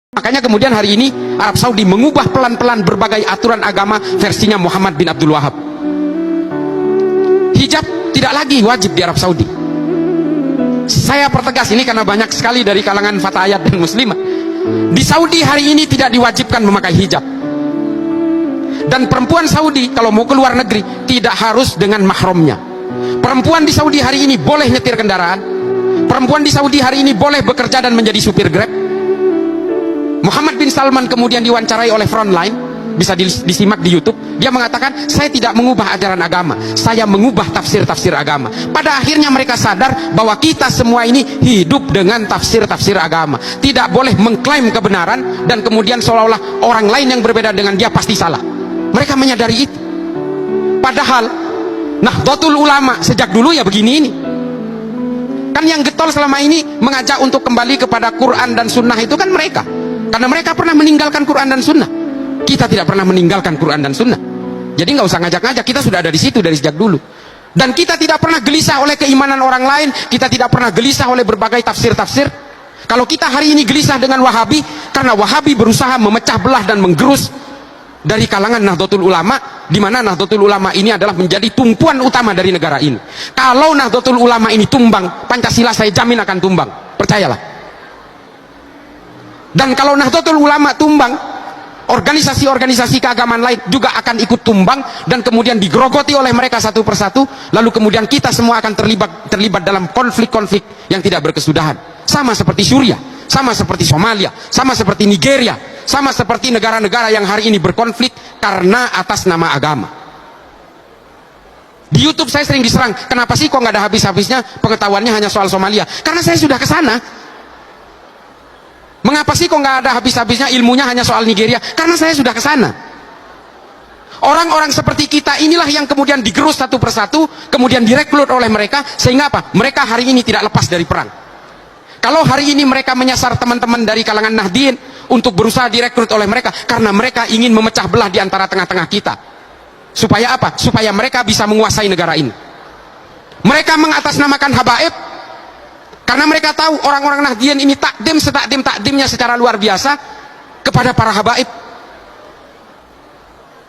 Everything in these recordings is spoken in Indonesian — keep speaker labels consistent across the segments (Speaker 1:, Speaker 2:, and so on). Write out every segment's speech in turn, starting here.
Speaker 1: Makanya kemudian hari ini Arab Saudi mengubah pelan-pelan berbagai aturan agama versinya Muhammad bin Abdul Wahab. Hijab tidak lagi wajib di Arab Saudi. Saya pertegas ini karena banyak sekali dari kalangan fatayat dan muslimah. Di Saudi hari ini tidak diwajibkan memakai hijab. Dan perempuan Saudi kalau mau keluar negeri tidak harus dengan mahramnya. Perempuan di Saudi hari ini boleh nyetir kendaraan. Perempuan di Saudi hari ini boleh bekerja dan menjadi supir Grab. Muhammad bin Salman kemudian diwawancarai oleh Frontline, bisa disimak di YouTube. Dia mengatakan, saya tidak mengubah ajaran agama, saya mengubah tafsir-tafsir agama. Pada akhirnya mereka sadar bahwa kita semua ini hidup dengan tafsir-tafsir agama. Tidak boleh mengklaim kebenaran dan kemudian seolah-olah orang lain yang berbeda dengan dia pasti salah. Mereka menyadari itu. Padahal Nahdlatul Ulama sejak dulu ya begini ini. Kan yang getol selama ini mengajak untuk kembali kepada Quran dan Sunnah itu kan mereka. Karena mereka pernah meninggalkan Quran dan Sunnah. Kita tidak pernah meninggalkan Quran dan Sunnah. Jadi nggak usah ngajak-ngajak, kita sudah ada di situ dari sejak dulu. Dan kita tidak pernah gelisah oleh keimanan orang lain. Kita tidak pernah gelisah oleh berbagai tafsir-tafsir. Kalau kita hari ini gelisah dengan Wahabi, karena Wahabi berusaha memecah belah dan menggerus dari kalangan Nahdlatul Ulama, di mana Nahdlatul Ulama ini adalah menjadi tumpuan utama dari negara ini. Kalau Nahdlatul Ulama ini tumbang, Pancasila saya jamin akan tumbang, percayalah. Dan kalau Nahdlatul Ulama tumbang, organisasi-organisasi keagamaan lain juga akan ikut tumbang dan kemudian digerogoti oleh mereka satu persatu, lalu kemudian kita semua akan terlibat dalam konflik-konflik yang tidak berkesudahan. Sama seperti Suriah, sama seperti Somalia, sama seperti Nigeria, sama seperti negara-negara yang hari ini berkonflik karena atas nama agama. Di YouTube saya sering diserang, kenapa sih kok nggak ada habis-habisnya pengetahuannya hanya soal Somalia? Karena saya sudah ke sana. Mengapa sih kok nggak ada habis-habisnya ilmunya hanya soal Nigeria? Karena saya sudah ke sana. Orang-orang seperti kita inilah yang kemudian digerus satu persatu, kemudian direkrut oleh mereka, sehingga apa? Mereka hari ini tidak lepas dari perang. Kalau hari ini mereka menyasar teman-teman dari kalangan Nahdien untuk berusaha direkrut oleh mereka, karena mereka ingin memecah belah di antara tengah-tengah kita. Supaya apa? Supaya mereka bisa menguasai negara ini. Mereka mengatasnamakan habaib, karena mereka tahu orang-orang Nahdien ini takdimnya secara luar biasa kepada para habaib.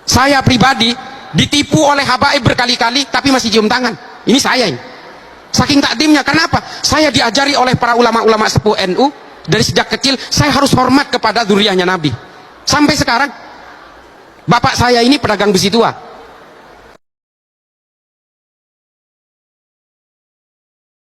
Speaker 1: Saya pribadi ditipu oleh habaib berkali-kali, tapi masih cium tangan. Ini saya ini. Saking takdimnya, kenapa? Saya diajari oleh para ulama-ulama sepuh NU dari sejak kecil, saya harus hormat kepada dzurriyyahnya Nabi. Sampai sekarang, bapak saya ini pedagang besi tua.